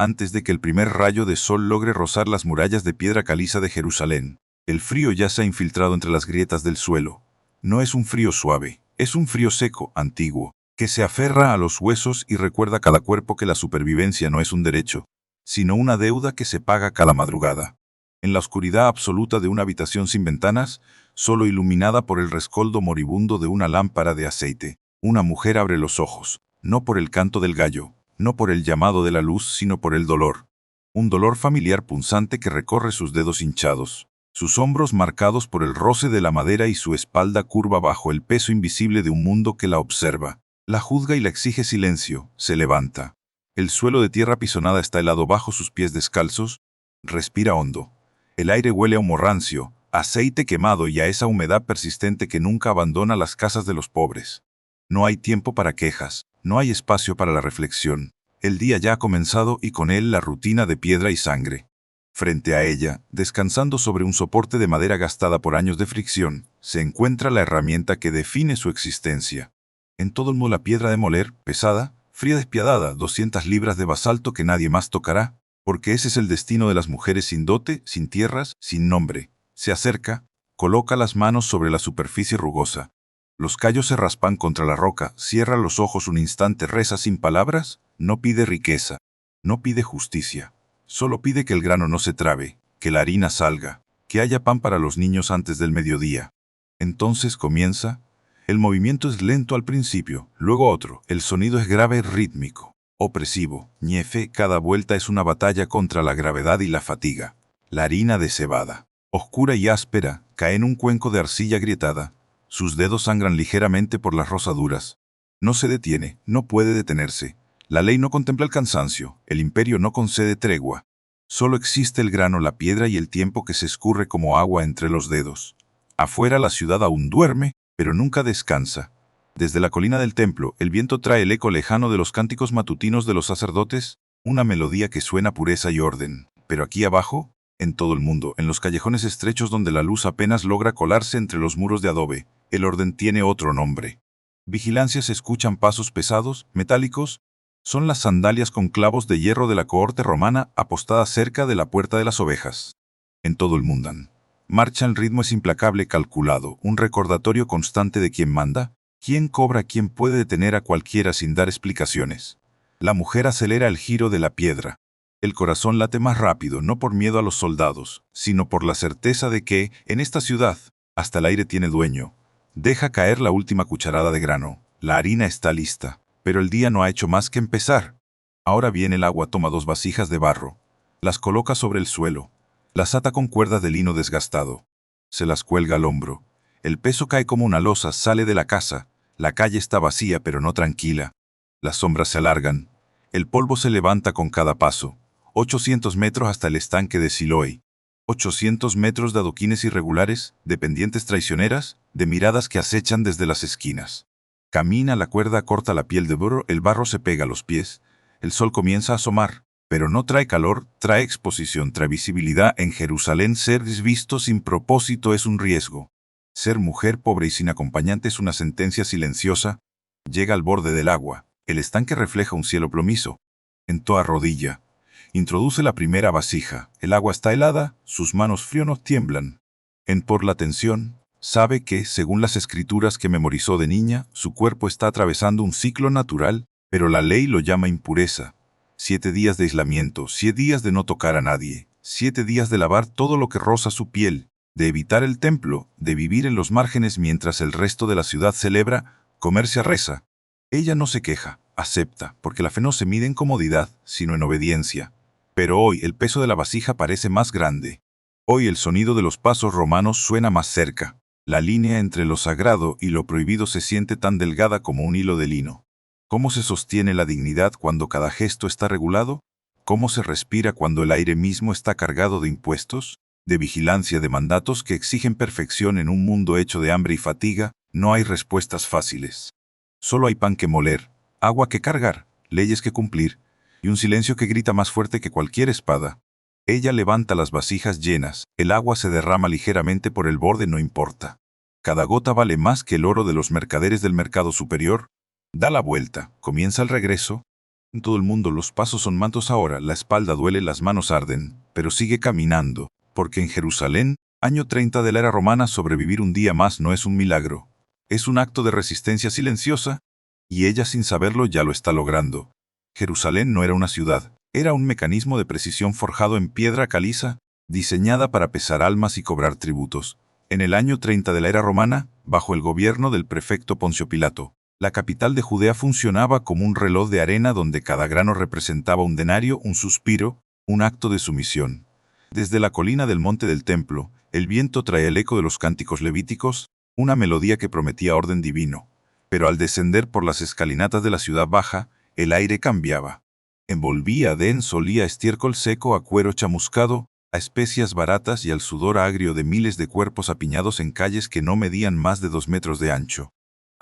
antes de que el primer rayo de sol logre rozar las murallas de piedra caliza de Jerusalén. El frío ya se ha infiltrado entre las grietas del suelo. No es un frío suave, es un frío seco, antiguo, que se aferra a los huesos y recuerda a cada cuerpo que la supervivencia no es un derecho, sino una deuda que se paga cada madrugada. En la oscuridad absoluta de una habitación sin ventanas, solo iluminada por el rescoldo moribundo de una lámpara de aceite, una mujer abre los ojos, no por el canto del gallo, no por el llamado de la luz, sino por el dolor. Un dolor familiar punzante que recorre sus dedos hinchados, sus hombros marcados por el roce de la madera y su espalda curva bajo el peso invisible de un mundo que la observa. La juzga y la exige silencio, se levanta. El suelo de tierra pisonada está helado bajo sus pies descalzos, respira hondo. El aire huele a humo rancio, aceite quemado y a esa humedad persistente que nunca abandona las casas de los pobres. No hay tiempo para quejas, no hay espacio para la reflexión. El día ya ha comenzado y con él la rutina de piedra y sangre. Frente a ella, descansando sobre un soporte de madera gastada por años de fricción, se encuentra la herramienta que define su existencia. En todo el mundo la piedra de moler, pesada, fría despiadada, 200 libras de basalto que nadie más tocará, porque ese es el destino de las mujeres sin dote, sin tierras, sin nombre. Se acerca, coloca las manos sobre la superficie rugosa. Los callos se raspan contra la roca, cierra los ojos un instante, reza sin palabras, no pide riqueza, no pide justicia. Solo pide que el grano no se trabe, que la harina salga, que haya pan para los niños antes del mediodía. Entonces comienza. El movimiento es lento al principio, luego otro. El sonido es grave, rítmico, opresivo. Ñefe, cada vuelta es una batalla contra la gravedad y la fatiga. La harina de cebada, oscura y áspera, cae en un cuenco de arcilla agrietada. Sus dedos sangran ligeramente por las rozaduras. No se detiene, no puede detenerse. La ley no contempla el cansancio, el imperio no concede tregua. Solo existe el grano, la piedra y el tiempo que se escurre como agua entre los dedos. Afuera la ciudad aún duerme, pero nunca descansa. Desde la colina del templo, el viento trae el eco lejano de los cánticos matutinos de los sacerdotes, una melodía que suena pureza y orden. Pero aquí abajo, en todo el mundo, en los callejones estrechos donde la luz apenas logra colarse entre los muros de adobe, el orden tiene otro nombre. Vigilancia, se escuchan pasos pesados, metálicos. Son las sandalias con clavos de hierro de la cohorte romana apostadas cerca de la puerta de las ovejas. En todo el mundo. Marcha, el ritmo es implacable, calculado, un recordatorio constante de quién manda, quién cobra, quién puede detener a cualquiera sin dar explicaciones. La mujer acelera el giro de la piedra. El corazón late más rápido, no por miedo a los soldados, sino por la certeza de que, en esta ciudad, hasta el aire tiene dueño. Deja caer la última cucharada de grano. La harina está lista. Pero el día no ha hecho más que empezar. Ahora viene el agua, toma 2 vasijas de barro. Las coloca sobre el suelo. Las ata con cuerdas de lino desgastado. Se las cuelga al hombro. El peso cae como una losa, sale de la casa. La calle está vacía pero no tranquila. Las sombras se alargan. El polvo se levanta con cada paso. 800 metros hasta el estanque de Siloé. 800 metros de adoquines irregulares, de pendientes traicioneras, de miradas que acechan desde las esquinas. Camina, la cuerda corta la piel de burro, el barro se pega a los pies, el sol comienza a asomar, pero no trae calor, trae exposición, trae visibilidad. En Jerusalén ser visto sin propósito es un riesgo. Ser mujer pobre y sin acompañante es una sentencia silenciosa. Llega al borde del agua, el estanque refleja un cielo plomizo. Entoa rodilla, introduce la primera vasija, el agua está helada, sus manos frionos tiemblan. Por la tensión, sabe que, según las escrituras que memorizó de niña, su cuerpo está atravesando un ciclo natural, pero la ley lo llama impureza. 7 días de aislamiento, 7 días de no tocar a nadie, 7 días de lavar todo lo que roza su piel, de evitar el templo, de vivir en los márgenes mientras el resto de la ciudad celebra, comerse a reza. Ella no se queja, acepta, porque la fe no se mide en comodidad, sino en obediencia. Pero hoy el peso de la vasija parece más grande. Hoy el sonido de los pasos romanos suena más cerca. La línea entre lo sagrado y lo prohibido se siente tan delgada como un hilo de lino. ¿Cómo se sostiene la dignidad cuando cada gesto está regulado? ¿Cómo se respira cuando el aire mismo está cargado de impuestos, de vigilancia, de mandatos que exigen perfección en un mundo hecho de hambre y fatiga? No hay respuestas fáciles. Solo hay pan que moler, agua que cargar, leyes que cumplir, y un silencio que grita más fuerte que cualquier espada. Ella levanta las vasijas llenas, el agua se derrama ligeramente por el borde, no importa. Cada gota vale más que el oro de los mercaderes del mercado superior. Da la vuelta, comienza el regreso. En todo el mundo los pasos son mantos ahora, la espalda duele, las manos arden, pero sigue caminando, porque en Jerusalén, año 30 de la era romana, sobrevivir un día más no es un milagro. Es un acto de resistencia silenciosa, y ella sin saberlo ya lo está logrando. Jerusalén no era una ciudad, era un mecanismo de precisión forjado en piedra caliza, diseñada para pesar almas y cobrar tributos. En el año 30 de la era romana, bajo el gobierno del prefecto Poncio Pilato, la capital de Judea funcionaba como un reloj de arena donde cada grano representaba un denario, un suspiro, un acto de sumisión. Desde la colina del monte del templo, el viento traía el eco de los cánticos levíticos, una melodía que prometía orden divino. Pero al descender por las escalinatas de la ciudad baja, el aire cambiaba. Envolvía denso, olía a estiércol seco, a cuero chamuscado, a especias baratas y al sudor agrio de miles de cuerpos apiñados en calles que no medían más de 2 metros de ancho.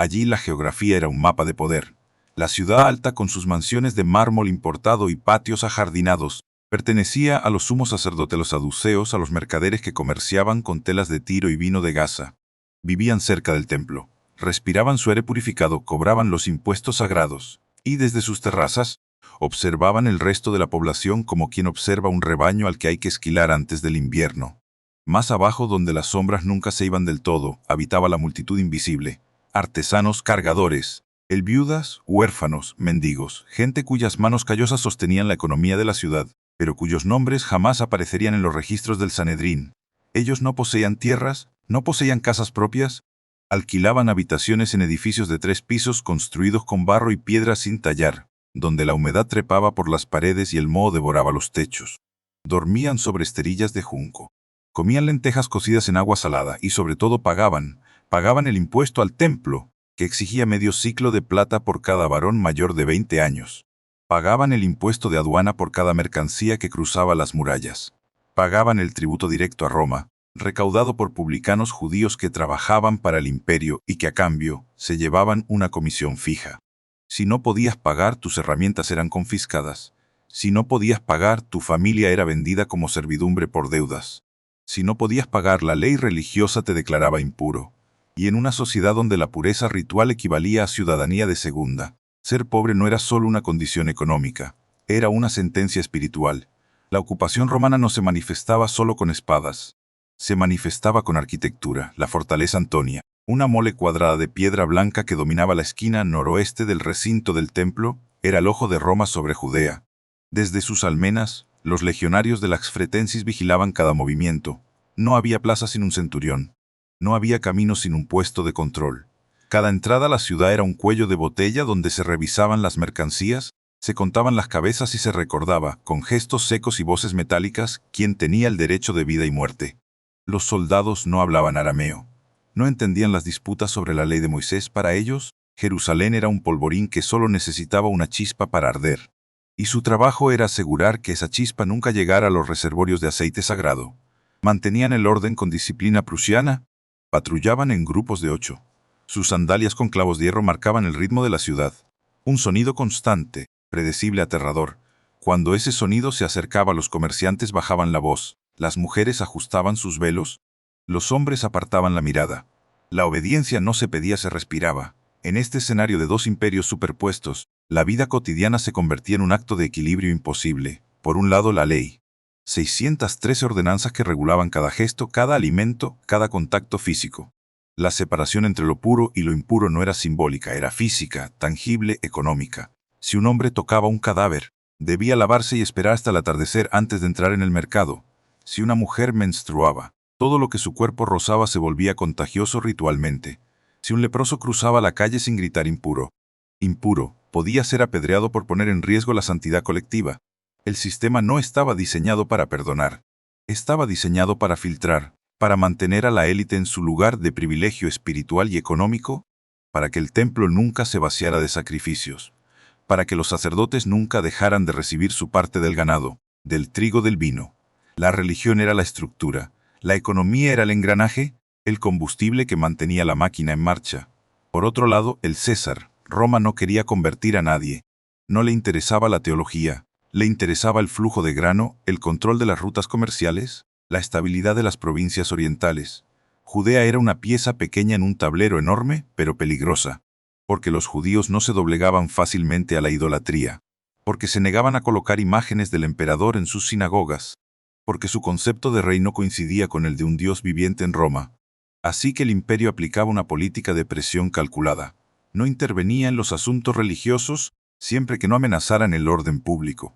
Allí la geografía era un mapa de poder. La ciudad alta, con sus mansiones de mármol importado y patios ajardinados, pertenecía a los sumos sacerdotes, a los saduceos, a los mercaderes que comerciaban con telas de Tiro y vino de Gaza. Vivían cerca del templo, respiraban su aire purificado, cobraban los impuestos sagrados, y desde sus terrazas, observaban el resto de la población como quien observa un rebaño al que hay que esquilar antes del invierno. Más abajo, donde las sombras nunca se iban del todo, habitaba la multitud invisible. Artesanos, cargadores, el viudas, huérfanos, mendigos, gente cuyas manos callosas sostenían la economía de la ciudad, pero cuyos nombres jamás aparecerían en los registros del Sanedrín. Ellos no poseían tierras, no poseían casas propias, alquilaban habitaciones en edificios de 3 pisos construidos con barro y piedra sin tallar, donde la humedad trepaba por las paredes y el moho devoraba los techos. Dormían sobre esterillas de junco. Comían lentejas cocidas en agua salada y sobre todo pagaban el impuesto al templo, que exigía medio ciclo de plata por cada varón mayor de 20 años. Pagaban el impuesto de aduana por cada mercancía que cruzaba las murallas. Pagaban el tributo directo a Roma, recaudado por publicanos judíos que trabajaban para el imperio y que a cambio se llevaban una comisión fija. Si no podías pagar, tus herramientas eran confiscadas. Si no podías pagar, tu familia era vendida como servidumbre por deudas. Si no podías pagar, la ley religiosa te declaraba impuro. Y en una sociedad donde la pureza ritual equivalía a ciudadanía de segunda, ser pobre no era solo una condición económica, era una sentencia espiritual. La ocupación romana no se manifestaba solo con espadas, se manifestaba con arquitectura. La fortaleza Antonia, una mole cuadrada de piedra blanca que dominaba la esquina noroeste del recinto del templo, era el ojo de Roma sobre Judea. Desde sus almenas, los legionarios de la Exfretensis vigilaban cada movimiento. No había plaza sin un centurión. No había camino sin un puesto de control. Cada entrada a la ciudad era un cuello de botella donde se revisaban las mercancías, se contaban las cabezas y se recordaba, con gestos secos y voces metálicas, quién tenía el derecho de vida y muerte. Los soldados no hablaban arameo. No entendían las disputas sobre la ley de Moisés. Para ellos, Jerusalén era un polvorín que solo necesitaba una chispa para arder. Y su trabajo era asegurar que esa chispa nunca llegara a los reservorios de aceite sagrado. Mantenían el orden con disciplina prusiana. Patrullaban en grupos de 8. Sus sandalias con clavos de hierro marcaban el ritmo de la ciudad. Un sonido constante, predecible, aterrador. Cuando ese sonido se acercaba, los comerciantes bajaban la voz, las mujeres ajustaban sus velos, los hombres apartaban la mirada. La obediencia no se pedía, se respiraba. En este escenario de 2 imperios superpuestos, la vida cotidiana se convertía en un acto de equilibrio imposible. Por un lado, la ley. 613 ordenanzas que regulaban cada gesto, cada alimento, cada contacto físico. La separación entre lo puro y lo impuro no era simbólica, era física, tangible, económica. Si un hombre tocaba un cadáver, debía lavarse y esperar hasta el atardecer antes de entrar en el mercado. Si una mujer menstruaba, todo lo que su cuerpo rozaba se volvía contagioso ritualmente. Si un leproso cruzaba la calle sin gritar impuro, podía ser apedreado por poner en riesgo la santidad colectiva. El sistema no estaba diseñado para perdonar. Estaba diseñado para filtrar, para mantener a la élite en su lugar de privilegio espiritual y económico, para que el templo nunca se vaciara de sacrificios, para que los sacerdotes nunca dejaran de recibir su parte del ganado, del trigo, del vino. La religión era la estructura, la economía era el engranaje, el combustible que mantenía la máquina en marcha. Por otro lado, el César, Roma, no quería convertir a nadie. No le interesaba la teología. Le interesaba el flujo de grano, el control de las rutas comerciales, la estabilidad de las provincias orientales. Judea era una pieza pequeña en un tablero enorme, pero peligrosa, porque los judíos no se doblegaban fácilmente a la idolatría. porque se negaban a colocar imágenes del emperador en sus sinagogas, porque su concepto de rey no coincidía con el de un dios viviente en Roma. Así que el imperio aplicaba una política de presión calculada. No intervenía en los asuntos religiosos siempre que no amenazaran el orden público.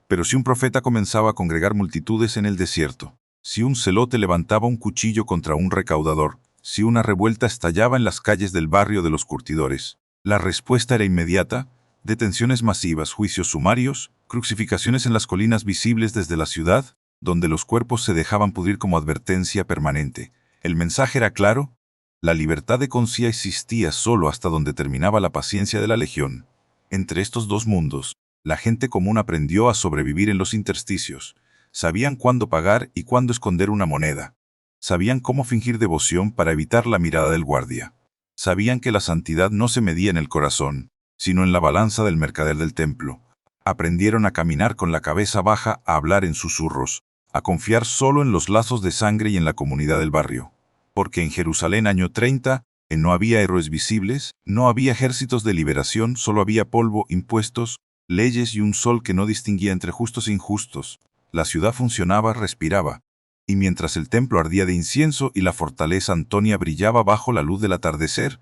Pero si un profeta comenzaba a congregar multitudes en el desierto, si un celote levantaba un cuchillo contra un recaudador, si una revuelta estallaba en las calles del barrio de los curtidores, la respuesta era inmediata: detenciones masivas, juicios sumarios, crucificaciones en las colinas visibles desde la ciudad, donde los cuerpos se dejaban pudrir como advertencia permanente. El mensaje era claro: la libertad de conciencia existía solo hasta donde terminaba la paciencia de la legión. Entre estos dos mundos, la gente común aprendió a sobrevivir en los intersticios. Sabían cuándo pagar y cuándo esconder una moneda. Sabían cómo fingir devoción para evitar la mirada del guardia. Sabían que la santidad no se medía en el corazón, sino en la balanza del mercader del templo. Aprendieron a caminar con la cabeza baja, a hablar en susurros, a confiar solo en los lazos de sangre y en la comunidad del barrio. Porque en Jerusalén año 30, no había héroes visibles, no había ejércitos de liberación, solo había polvo, impuestos, leyes y un sol que no distinguía entre justos e injustos. La ciudad funcionaba, respiraba. Y mientras el templo ardía de incienso y la fortaleza Antonia brillaba bajo la luz del atardecer,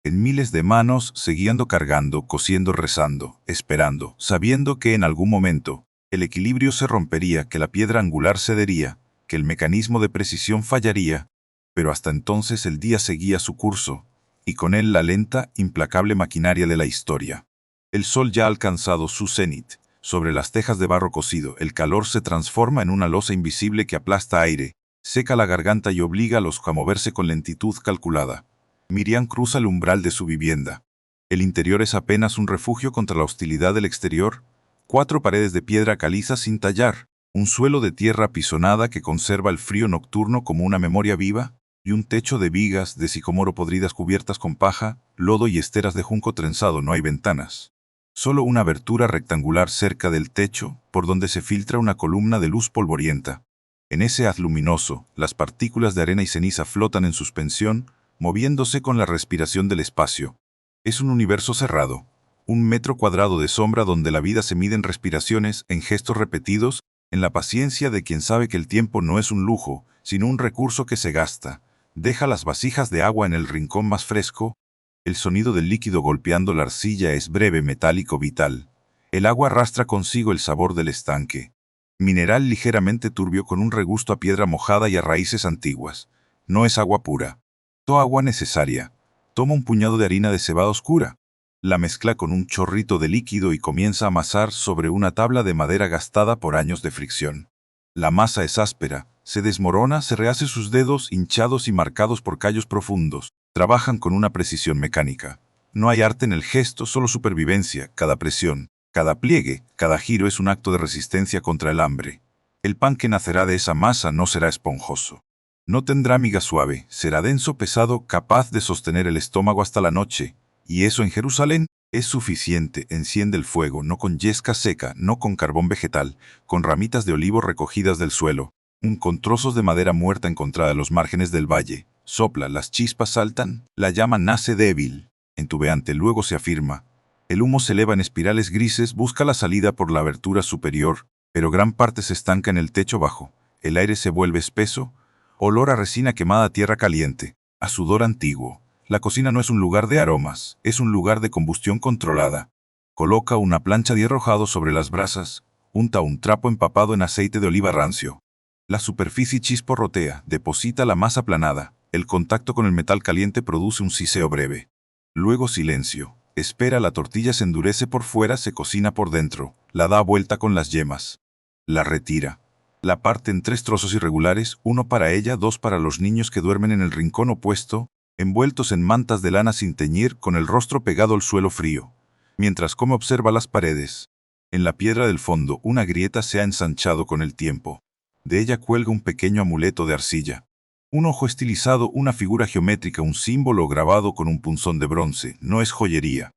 en miles de manos seguían cargando, cosiendo, rezando, esperando, sabiendo que en algún momento el equilibrio se rompería, que la piedra angular cedería, que el mecanismo de precisión fallaría, pero hasta entonces el día seguía su curso, y con él la lenta, implacable maquinaria de la historia. El sol ya ha alcanzado su cenit. Sobre las tejas de barro cocido, el calor se transforma en una losa invisible que aplasta aire, seca la garganta y obliga a los a moverse con lentitud calculada. Miriam cruza el umbral de su vivienda. El interior es apenas un refugio contra la hostilidad del exterior. 4 paredes de piedra caliza sin tallar, un suelo de tierra apisonada que conserva el frío nocturno como una memoria viva, y un techo de vigas de sicomoro podridas cubiertas con paja, lodo y esteras de junco trenzado. No hay ventanas. Solo una abertura rectangular cerca del techo, por donde se filtra una columna de luz polvorienta. En ese haz luminoso, las partículas de arena y ceniza flotan en suspensión, moviéndose con la respiración del espacio. Es un universo cerrado, un metro cuadrado de sombra donde la vida se mide en respiraciones, en gestos repetidos, en la paciencia de quien sabe que el tiempo no es un lujo, sino un recurso que se gasta. Deja las vasijas de agua en el rincón más fresco. El sonido del líquido golpeando la arcilla es breve, metálico, vital. El agua arrastra consigo el sabor del estanque. Mineral ligeramente turbio con un regusto a piedra mojada y a raíces antiguas. No es agua pura. Toda agua necesaria. Toma un puñado de harina de cebada oscura. La mezcla con un chorrito de líquido y comienza a amasar sobre una tabla de madera gastada por años de fricción. La masa es áspera, se desmorona, se rehace sus dedos hinchados y marcados por callos profundos. Trabajan con una precisión mecánica. No hay arte en el gesto, solo supervivencia. Cada presión, cada pliegue, cada giro es un acto de resistencia contra el hambre. El pan que nacerá de esa masa no será esponjoso. No tendrá miga suave, será denso, pesado, capaz de sostener el estómago hasta la noche. Y eso en Jerusalén es suficiente. Enciende el fuego, no con yesca seca, no con carbón vegetal, con ramitas de olivo recogidas del suelo, con trozos de madera muerta encontrada en los márgenes del valle. Sopla, las chispas saltan, la llama nace débil, entubeante, luego se afirma. El humo se eleva en espirales grises, busca la salida por la abertura superior, pero gran parte se estanca en el techo bajo. El aire se vuelve espeso, olor a resina quemada, a tierra caliente, a sudor antiguo. La cocina no es un lugar de aromas, es un lugar de combustión controlada. Coloca una plancha de hierro rojado sobre las brasas, unta un trapo empapado en aceite de oliva rancio. La superficie chisporrotea, deposita la masa aplanada. El contacto con el metal caliente produce un siseo breve. Luego silencio. Espera, la tortilla se endurece por fuera, se cocina por dentro. La da vuelta con las yemas. La retira. La parte en 3 trozos irregulares, 1 para ella, 2 para los niños que duermen en el rincón opuesto, envueltos en mantas de lana sin teñir, con el rostro pegado al suelo frío. Mientras come observa las paredes. En la piedra del fondo, una grieta se ha ensanchado con el tiempo. De ella cuelga un pequeño amuleto de arcilla. Un ojo estilizado, una figura geométrica, un símbolo grabado con un punzón de bronce. No es joyería.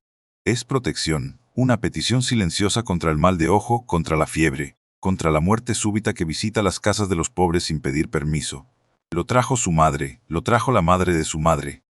Es protección, una petición silenciosa contra el mal de ojo, contra la fiebre, contra la muerte súbita que visita las casas de los pobres sin pedir permiso. Lo trajo su madre, lo trajo la madre de su madre.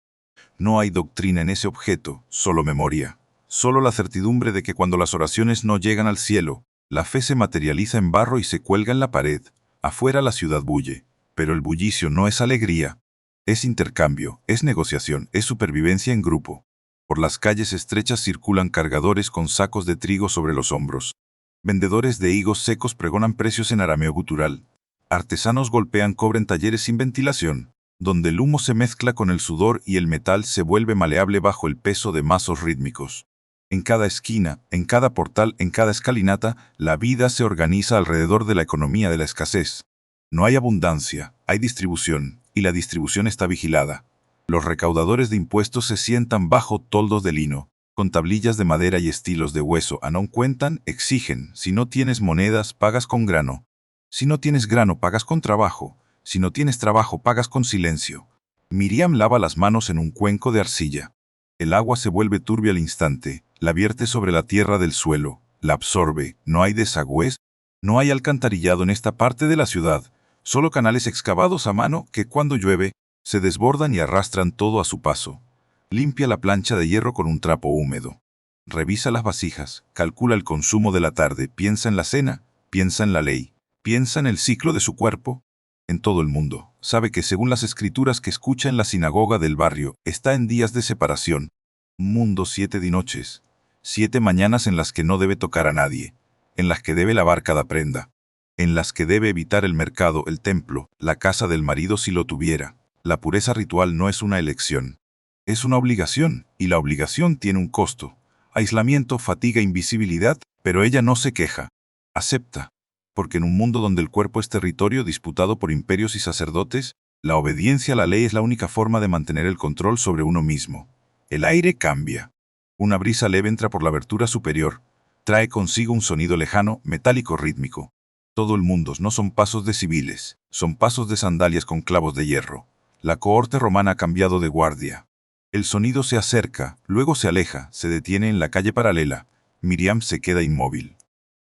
No hay doctrina en ese objeto, solo memoria. Solo la certidumbre de que cuando las oraciones no llegan al cielo, la fe se materializa en barro y se cuelga en la pared. Afuera la ciudad bulle, pero el bullicio no es alegría. Es intercambio, es negociación, es supervivencia en grupo. Por las calles estrechas circulan cargadores con sacos de trigo sobre los hombros. Vendedores de higos secos pregonan precios en arameo gutural. Artesanos golpean cobre en talleres sin ventilación, donde el humo se mezcla con el sudor y el metal se vuelve maleable bajo el peso de mazos rítmicos. En cada esquina, en cada portal, en cada escalinata, la vida se organiza alrededor de la economía de la escasez. No hay abundancia, hay distribución, y la distribución está vigilada. Los recaudadores de impuestos se sientan bajo toldos de lino, con tablillas de madera y estilos de hueso. Aún cuentan, exigen. Si no tienes monedas, pagas con grano. Si no tienes grano, pagas con trabajo. Si no tienes trabajo, pagas con silencio. Miriam lava las manos en un cuenco de arcilla. El agua se vuelve turbia al instante, la vierte sobre la tierra del suelo, la absorbe. No hay desagües, no hay alcantarillado en esta parte de la ciudad, solo canales excavados a mano que cuando llueve, se desbordan y arrastran todo a su paso. Limpia la plancha de hierro con un trapo húmedo. Revisa las vasijas, calcula el consumo de la tarde, piensa en la cena, piensa en la ley, piensa en el ciclo de su cuerpo. En todo el mundo, sabe que según las escrituras que escucha en la sinagoga del barrio, está en días de separación. Mundo 7 de noches, 7 mañanas en las que no debe tocar a nadie, en las que debe lavar cada prenda, en las que debe evitar el mercado, el templo, la casa del marido si lo tuviera. La pureza ritual no es una elección, es una obligación, y la obligación tiene un costo. Aislamiento, fatiga, invisibilidad, pero ella no se queja. Acepta. Porque en un mundo donde el cuerpo es territorio disputado por imperios y sacerdotes, la obediencia a la ley es la única forma de mantener el control sobre uno mismo. El aire cambia. Una brisa leve entra por la abertura superior. Trae consigo un sonido lejano, metálico rítmico. Todo el mundo no son pasos de civiles, son pasos de sandalias con clavos de hierro. La cohorte romana ha cambiado de guardia. El sonido se acerca, luego se aleja, se detiene en la calle paralela. Miriam se queda inmóvil.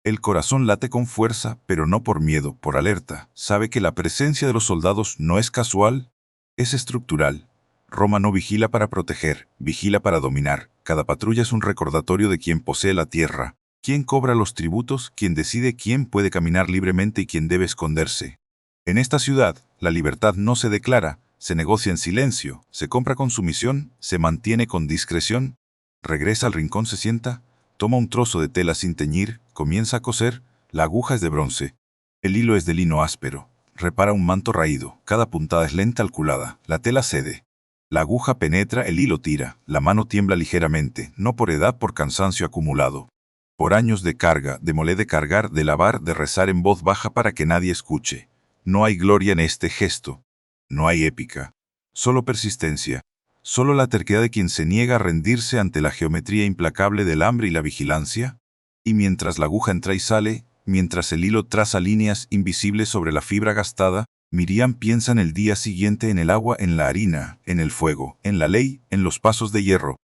El corazón late con fuerza, pero no por miedo, por alerta. Sabe que la presencia de los soldados no es casual, es estructural. Roma no vigila para proteger, vigila para dominar. Cada patrulla es un recordatorio de quién posee la tierra, quién cobra los tributos, quién decide quién puede caminar libremente y quién debe esconderse. En esta ciudad, la libertad no se declara, se negocia en silencio, se compra con sumisión, se mantiene con discreción. Regresa al rincón, se sienta. Toma un trozo de tela sin teñir, comienza a coser, la aguja es de bronce. El hilo es de lino áspero. Repara un manto raído, cada puntada es lenta calculada, la tela cede. La aguja penetra, el hilo tira, la mano tiembla ligeramente, no por edad, por cansancio acumulado. Por años de carga, de molé, de cargar, de lavar, de rezar en voz baja para que nadie escuche. No hay gloria en este gesto. No hay épica. Solo persistencia. ¿Solo la terquedad de quien se niega a rendirse ante la geometría implacable del hambre y la vigilancia? Y mientras la aguja entra y sale, mientras el hilo traza líneas invisibles sobre la fibra gastada, Miriam piensa en el día siguiente, en el agua, en la harina, en el fuego, en la ley, en los pasos de hierro,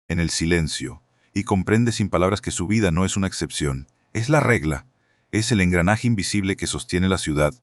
en el silencio, y comprende sin palabras que su vida no es una excepción, es la regla, es el engranaje invisible que sostiene la ciudad,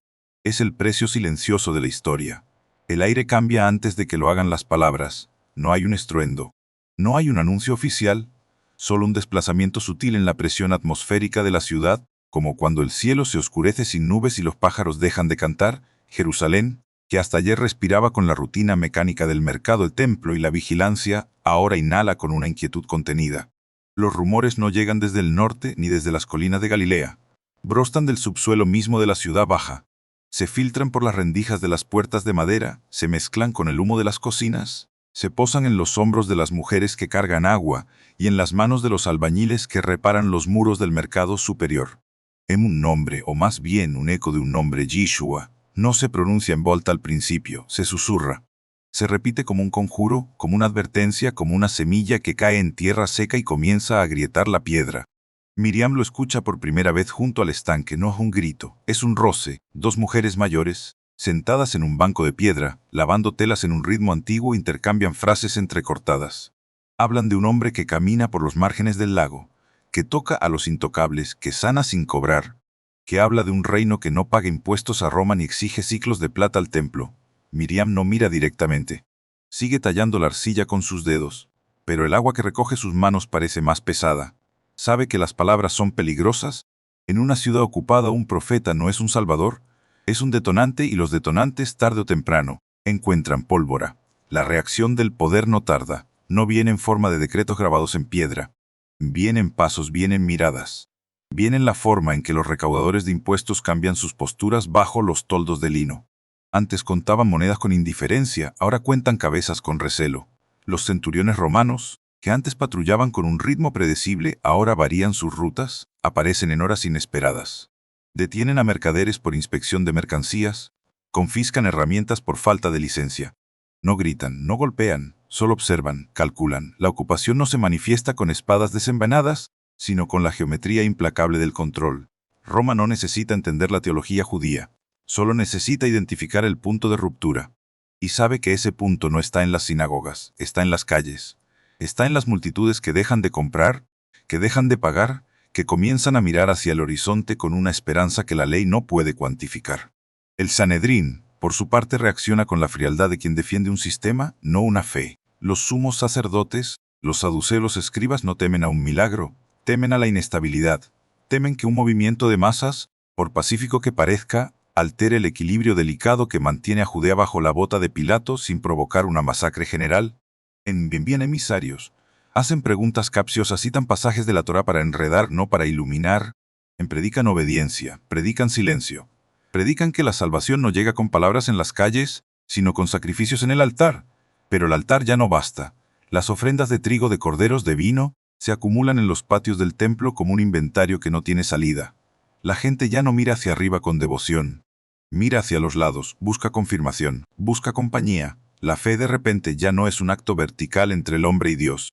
es el precio silencioso de la historia. El aire cambia antes de que lo hagan las palabras. No hay un estruendo. No hay un anuncio oficial. Solo un desplazamiento sutil en la presión atmosférica de la ciudad, como cuando el cielo se oscurece sin nubes y los pájaros dejan de cantar. Jerusalén, que hasta ayer respiraba con la rutina mecánica del mercado, el templo y la vigilancia, ahora inhala con una inquietud contenida. Los rumores no llegan desde el norte ni desde las colinas de Galilea. Brostan del subsuelo mismo de la ciudad baja. Se filtran por las rendijas de las puertas de madera, se mezclan con el humo de las cocinas, se posan en los hombros de las mujeres que cargan agua y en las manos de los albañiles que reparan los muros del mercado superior. Un nombre, o más bien un eco de un nombre, Yeshua, no se pronuncia en voz alta al principio, se susurra. Se repite como un conjuro, como una advertencia, como una semilla que cae en tierra seca y comienza a agrietar la piedra. Miriam lo escucha por primera vez junto al estanque. No es un grito, es un roce. Dos mujeres mayores, sentadas en un banco de piedra, lavando telas en un ritmo antiguo, intercambian frases entrecortadas. Hablan de un hombre que camina por los márgenes del lago, que toca a los intocables, que sana sin cobrar, que habla de un reino que no paga impuestos a Roma ni exige ciclos de plata al templo. Miriam no mira directamente. Sigue tallando la arcilla con sus dedos. pero el agua que recoge sus manos parece más pesada. Sabe que las palabras son peligrosas. En una ciudad ocupada un profeta no es un salvador, es un detonante y los detonantes tarde o temprano encuentran pólvora. La reacción del poder no tarda, no viene en forma de decretos grabados en piedra. Vienen pasos, vienen miradas. Vienen la forma en que los recaudadores de impuestos cambian sus posturas bajo los toldos de lino. Antes contaban monedas con indiferencia, ahora cuentan cabezas con recelo. Los centuriones romanos, que antes patrullaban con un ritmo predecible, ahora varían sus rutas, aparecen en horas inesperadas. Detienen a mercaderes por inspección de mercancías, confiscan herramientas por falta de licencia. No gritan, no golpean, solo observan, calculan. La ocupación no se manifiesta con espadas desenvainadas, sino con la geometría implacable del control. Roma no necesita entender la teología judía, solo necesita identificar el punto de ruptura. Y sabe que ese punto no está en las sinagogas, está en las calles. Está en las multitudes que dejan de comprar, que dejan de pagar, que comienzan a mirar hacia el horizonte con una esperanza que la ley no puede cuantificar. El Sanedrín, por su parte, reacciona con la frialdad de quien defiende un sistema, no una fe. Los sumos sacerdotes, los saduceos escribas no temen a un milagro, temen a la inestabilidad, temen que un movimiento de masas, por pacífico que parezca, altere el equilibrio delicado que mantiene a Judea bajo la bota de Pilato sin provocar una masacre general. En Bien emisarios, hacen preguntas capciosas, citan pasajes de la Torá para enredar, no para iluminar. Predican obediencia, predican silencio. Predican que la salvación no llega con palabras en las calles, sino con sacrificios en el altar. Pero el altar ya no basta. Las ofrendas de trigo, de corderos, de vino, se acumulan en los patios del templo como un inventario que no tiene salida. La gente ya no mira hacia arriba con devoción. Mira hacia los lados, busca confirmación, busca compañía. La fe de repente ya no es un acto vertical entre el hombre y Dios.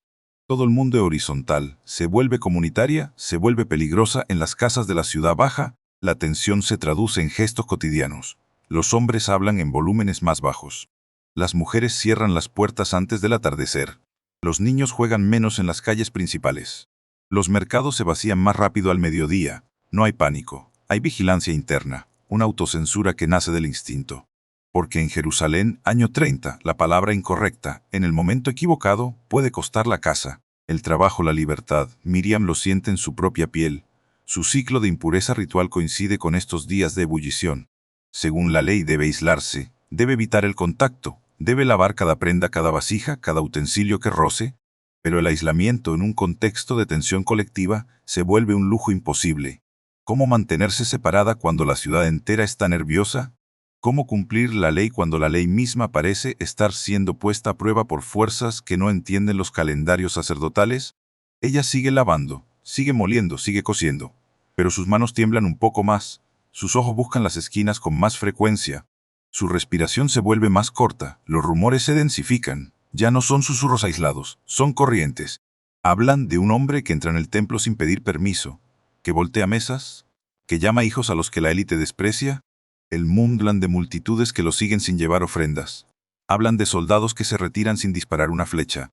Todo el mundo es horizontal, se vuelve comunitaria, se vuelve peligrosa. En las casas de la ciudad baja, la tensión se traduce en gestos cotidianos. Los hombres hablan en volúmenes más bajos. Las mujeres cierran las puertas antes del atardecer. Los niños juegan menos en las calles principales. Los mercados se vacían más rápido al mediodía. No hay pánico, hay vigilancia interna, una autocensura que nace del instinto. Porque en Jerusalén, año 30, la palabra incorrecta, en el momento equivocado, puede costar la casa, el trabajo, la libertad. Miriam lo siente en su propia piel. Su ciclo de impureza ritual coincide con estos días de ebullición. Según la ley debe aislarse, debe evitar el contacto, debe lavar cada prenda, cada vasija, cada utensilio que roce, pero el aislamiento en un contexto de tensión colectiva se vuelve un lujo imposible. ¿Cómo mantenerse separada cuando la ciudad entera está nerviosa? ¿Cómo cumplir la ley cuando la ley misma parece estar siendo puesta a prueba por fuerzas que no entienden los calendarios sacerdotales? Ella sigue lavando, sigue moliendo, sigue cosiendo, pero sus manos tiemblan un poco más, sus ojos buscan las esquinas con más frecuencia, su respiración se vuelve más corta, los rumores se densifican, ya no son susurros aislados, son corrientes. Hablan de un hombre que entra en el templo sin pedir permiso, que voltea mesas, que llama hijos a los que la élite desprecia. El mundo hablan de multitudes que lo siguen sin llevar ofrendas. Hablan de soldados que se retiran sin disparar una flecha.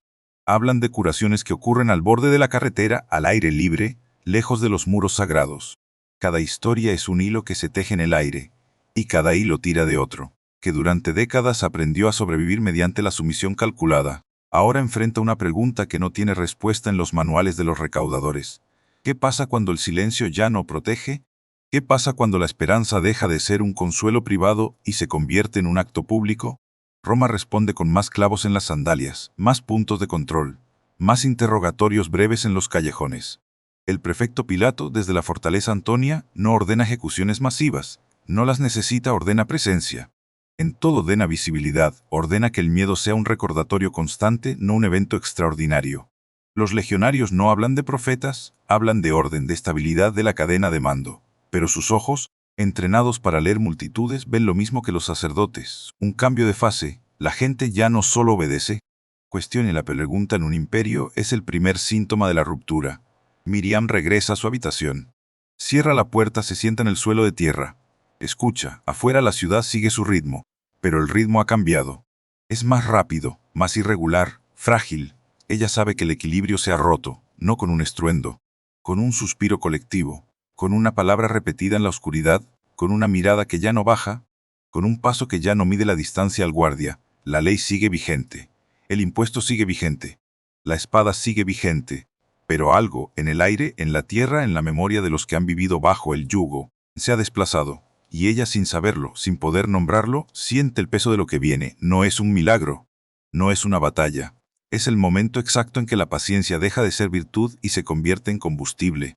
Hablan de curaciones que ocurren al borde de la carretera, al aire libre, lejos de los muros sagrados. Cada historia es un hilo que se teje en el aire, y cada hilo tira de otro, que durante décadas aprendió a sobrevivir mediante la sumisión calculada. Ahora enfrenta una pregunta que no tiene respuesta en los manuales de los recaudadores. ¿Qué pasa cuando el silencio ya no protege? ¿Qué pasa cuando la esperanza deja de ser un consuelo privado y se convierte en un acto público? Roma responde con más clavos en las sandalias, más puntos de control, más interrogatorios breves en los callejones. El prefecto Pilato, desde la fortaleza Antonia, no ordena ejecuciones masivas, no las necesita, ordena presencia. En todo ordena visibilidad, ordena que el miedo sea un recordatorio constante, no un evento extraordinario. Los legionarios no hablan de profetas, hablan de orden, de estabilidad de la cadena de mando. Pero sus ojos, entrenados para leer multitudes, ven lo mismo que los sacerdotes. Un cambio de fase, la gente ya no solo obedece. Cuestione la pregunta en un imperio es el primer síntoma de la ruptura. Miriam regresa a su habitación. Cierra la puerta, se sienta en el suelo de tierra. Escucha, afuera la ciudad sigue su ritmo, pero el ritmo ha cambiado. Es más rápido, más irregular, frágil. Ella sabe que el equilibrio se ha roto, no con un estruendo, con un suspiro colectivo, con una palabra repetida en la oscuridad, con una mirada que ya no baja, con un paso que ya no mide la distancia al guardia. La ley sigue vigente, el impuesto sigue vigente, La espada sigue vigente, pero algo, en el aire, en la tierra, en la memoria de los que han vivido bajo el yugo, se ha desplazado, y ella, sin saberlo, sin poder nombrarlo, siente el peso de lo que viene. No es un milagro, no es una batalla. Es el momento exacto en que la paciencia deja de ser virtud y se convierte en combustible.